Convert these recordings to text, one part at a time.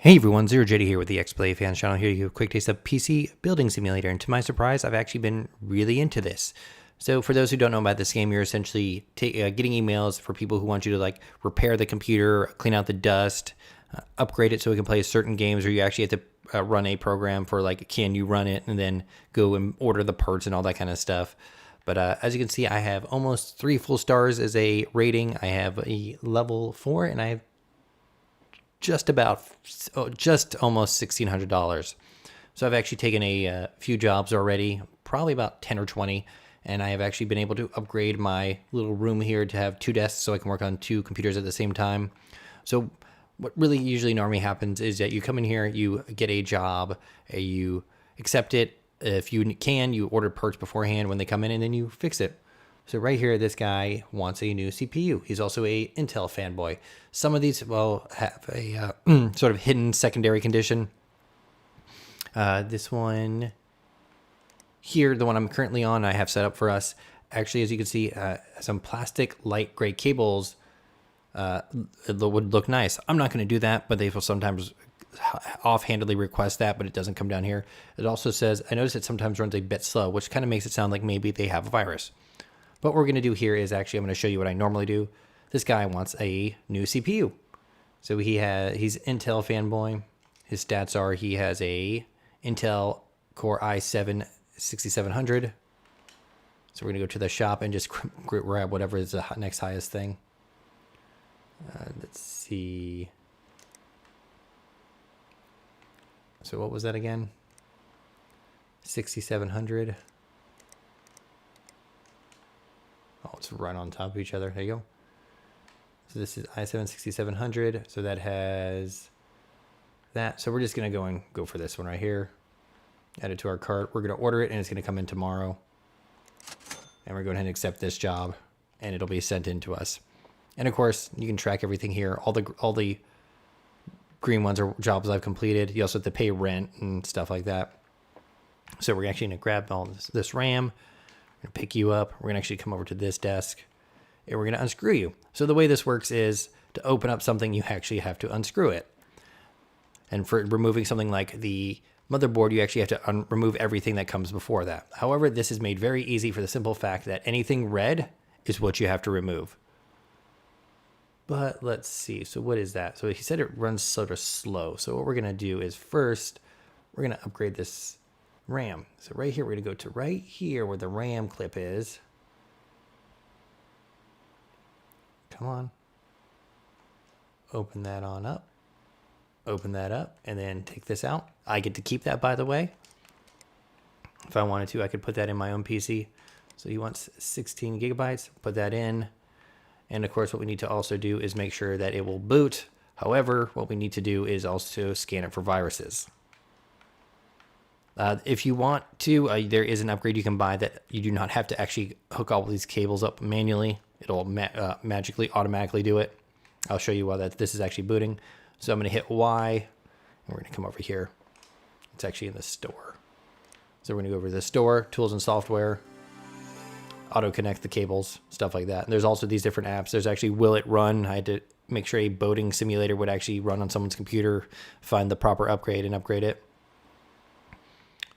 Hey everyone, Zero JD here with the XBLA Fans channel here to give you a quick taste of PC Building Simulator, and to my surprise, I've actually been really into this. So for those who don't know about this game, you're essentially getting emails for people who want you to like repair the computer, clean out the dust, upgrade it so it can play certain games, or you actually have to run a program for like, can you run it, and then go and order the parts and all that kind of stuff. But as you can see, I have almost 3 full stars as a rating. I have a level 4, and I have just almost $1,600. So I've actually taken a few jobs already, probably about 10 or 20, and I have actually been able to upgrade my little room here to have 2 desks so I can work on 2 computers at the same time. So what really usually normally happens is that you come in here, you get a job, you accept it. If you can, you order parts beforehand when they come in, and then you fix it. So right here, this guy wants a new CPU. He's also a Intel fanboy. Some of these will have a sort of hidden secondary condition. This one here, the one I'm currently on, I have set up for us. Actually, as you can see, some plastic light gray cables would look nice. I'm not going to do that, but they will sometimes offhandedly request that, but it doesn't come down here. It also says, I notice it sometimes runs a bit slow, which kind of makes it sound like maybe they have a virus. But what we're going to do here is actually I'm going to show you what I normally do. This guy wants a new CPU. So he's Intel fanboy. His stats are he has a Intel Core i7 6700. So we're going to go to the shop and just grab whatever is the next highest thing. Let's see. So what was that again? 6700. Oh, it's right on top of each other. There you go. So this is i7 6700. So that has that. So we're just going to go for this one right here. Add it to our cart. We're going to order it, and it's going to come in tomorrow. And we're going to accept this job, and it'll be sent in to us. And of course, you can track everything here. All the green ones are jobs I've completed. You also have to pay rent and stuff like that. So we're actually going to grab all this RAM. We're going to pick you up. We're going to actually come over to this desk, and we're going to unscrew you. So the way this works is to open up something, you actually have to unscrew it. And for removing something like the motherboard, you actually have to remove everything that comes before that. However, this is made very easy for the simple fact that anything red is what you have to remove. But let's see. So what is that? So he said it runs sort of slow. So what we're going to do is first, we're going to upgrade this RAM. So right here, we're going to go to right here where the RAM clip is. Come on. Open that on up. Open that up, and then take this out. I get to keep that, by the way. If I wanted to, I could put that in my own PC. So he wants 16 gigabytes. Put that in. And of course, what we need to also do is make sure that it will boot. However, what we need to do is also scan it for viruses. If you want to, there is an upgrade you can buy that you do not have to actually hook all these cables up manually. It'll magically, automatically do it. I'll show you while this is actually booting. So I'm going to hit Y, and we're going to come over here. It's actually in the store. So we're going to go over to the store, tools and software, auto connect the cables, stuff like that. And there's also these different apps. There's actually Will It Run. I had to make sure a boating simulator would actually run on someone's computer, find the proper upgrade and upgrade it.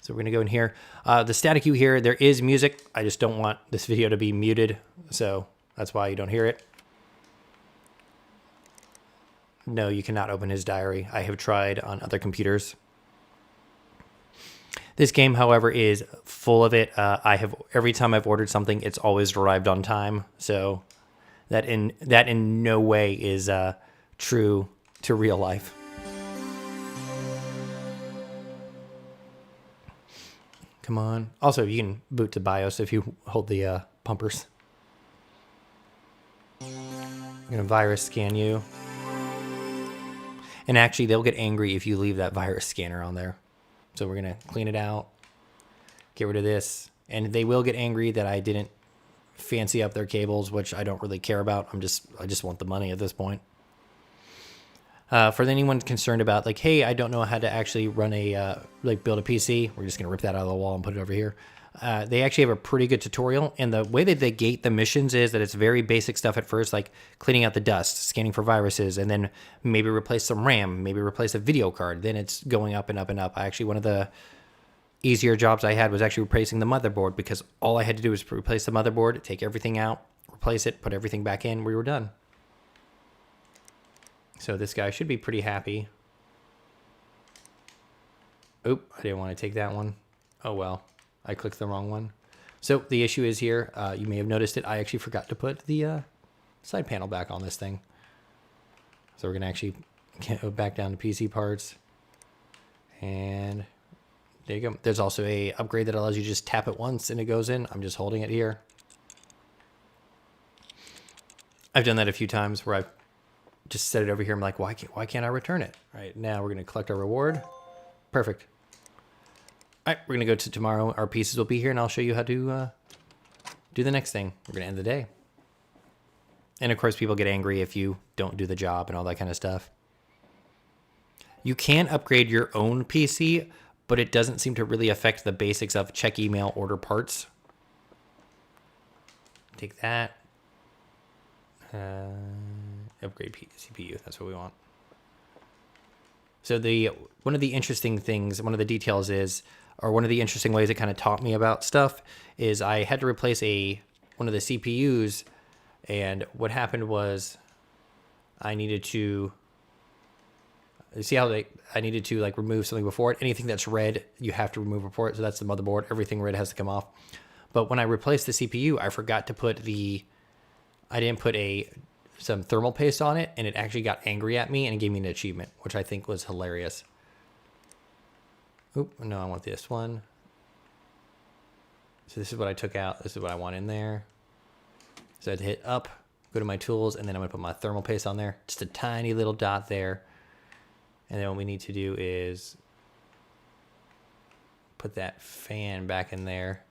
So we're going to go in here. The static you hear, there is music. I just don't want this video to be muted, so that's why you don't hear it. No, you cannot open his diary. I have tried on other computers. This game, however, is full of it. Every time I've ordered something, it's always arrived on time. So that in no way is true to real life. Come on. Also, you can boot to BIOS if you hold the pumpers. I'm going to virus scan you. And actually, they'll get angry if you leave that virus scanner on there. So we're going to clean it out, get rid of this. And they will get angry that I didn't fancy up their cables, which I don't really care about. I just want the money at this point. For anyone concerned about like, hey, I don't know how to actually run build a PC. We're just going to rip that out of the wall and put it over here. They actually have a pretty good tutorial, and the way that they gate the missions is that it's very basic stuff at first, like cleaning out the dust, scanning for viruses, and then maybe replace some RAM, maybe replace a video card. Then it's going up and up and up. Actually, one of the easier jobs I had was actually replacing the motherboard, because all I had to do was replace the motherboard, take everything out, replace it, put everything back in, we were done. So this guy should be pretty happy. Oop, I didn't want to take that one. Oh well, I clicked the wrong one. So the issue is here, you may have noticed it, I actually forgot to put the side panel back on this thing. So we're going to actually go back down to PC parts. And there you go. There's also a upgrade that allows you to just tap it once and it goes in. I'm just holding it here. I've done that a few times where I've just set it over here. I'm like, why can't I return it? All right, now we're going to collect our reward. Perfect. All right, we're going to go to tomorrow. Our pieces will be here, and I'll show you how to do the next thing. We're going to end the day. And, of course, people get angry if you don't do the job and all that kind of stuff. You can upgrade your own PC, but it doesn't seem to really affect the basics of check email, order parts. Take that. Upgrade CPU, that's what we want. So one of the interesting things, one of the details is, or one of the interesting ways it kind of taught me about stuff is I had to replace one of the CPUs, and what happened was I needed to see how I needed to like remove something before it. Anything that's red, you have to remove before it. So that's the motherboard. Everything red has to come off. But when I replaced the CPU, I forgot to put I didn't put some thermal paste on it, and it actually got angry at me and it gave me an achievement, which I think was hilarious. Oop, no, I want this one. So this is what I took out. This is what I want in there. So I had to hit up, go to my tools, and then I'm gonna put my thermal paste on there. Just a tiny little dot there. And then what we need to do is put that fan back in there.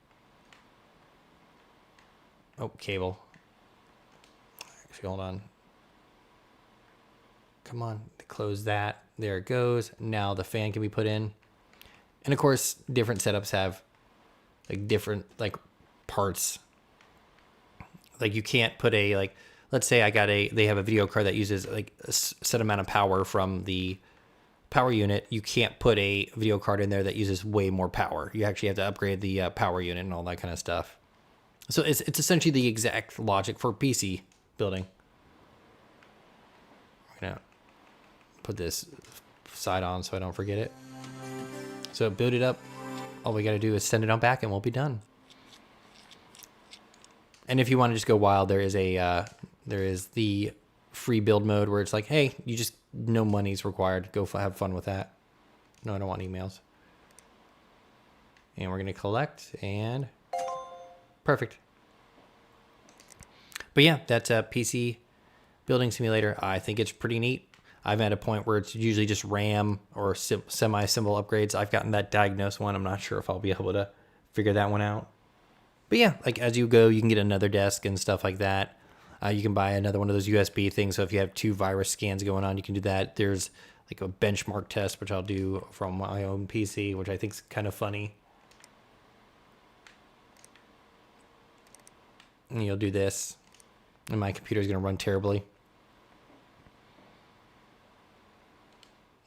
Oh, cable. Actually, hold on. Come on, close that. There it goes. Now the fan can be put in. And of course, different setups have like different like parts. Like you can't put let's say they have a video card that uses like a set amount of power from the power unit. You can't put a video card in there that uses way more power. You actually have to upgrade the power unit and all that kind of stuff. So it's essentially the exact logic for PC building. We're gonna put this side on so I don't forget it. So build it up. All we got to do is send it on back and we'll be done. And if you want to just go wild, there is the free build mode where it's like, hey, no money's required. Go have fun with that. No, I don't want emails. And we're going to collect and perfect. But yeah, that's a PC building simulator. I think it's pretty neat. I'm at a point where it's usually just RAM or semi-symbol upgrades. I've gotten that diagnosed one. I'm not sure if I'll be able to figure that one out. But yeah, like as you go, you can get another desk and stuff like that. You can buy another one of those USB things. So if you have 2 virus scans going on, you can do that. There's like a benchmark test, which I'll do from my own PC, which I think is kind of funny. And you'll do this. And my computer is going to run terribly.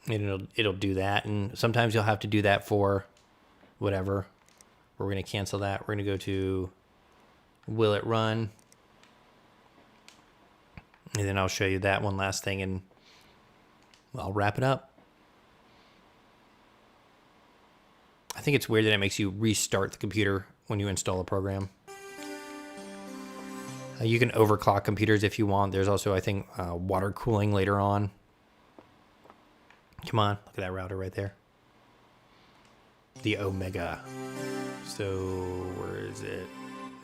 And it'll do that. And sometimes you'll have to do that for whatever. We're going to cancel that. We're going to go to will it run? And then I'll show you that one last thing and I'll wrap it up. I think it's weird that it makes you restart the computer when you install a program. You can overclock computers if you want. There's also, I think, water cooling later on. Come on, look at that router right there. The Omega. So where is it?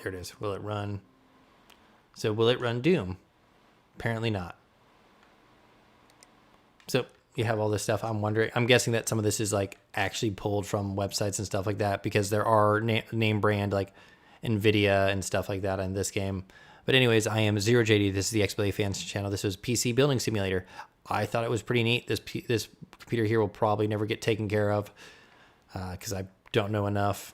There it is. Will it run? So will it run Doom? Apparently not. So you have all this stuff. I'm guessing that some of this is like actually pulled from websites and stuff like that, because there are name brand like NVIDIA and stuff like that in this game. But anyways, I am ZeroJD. This is the XBLA Fans channel. This was PC Building Simulator. I thought it was pretty neat. This computer here will probably never get taken care of because I don't know enough.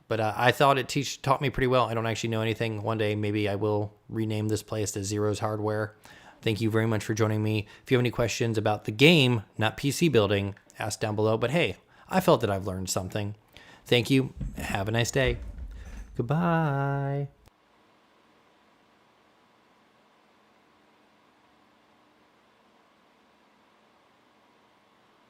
But I thought it taught me pretty well. I don't actually know anything. One day, maybe I will rename this place to Zero's Hardware. Thank you very much for joining me. If you have any questions about the game, not PC building, ask down below. But hey, I felt that I've learned something. Thank you. Have a nice day. Goodbye.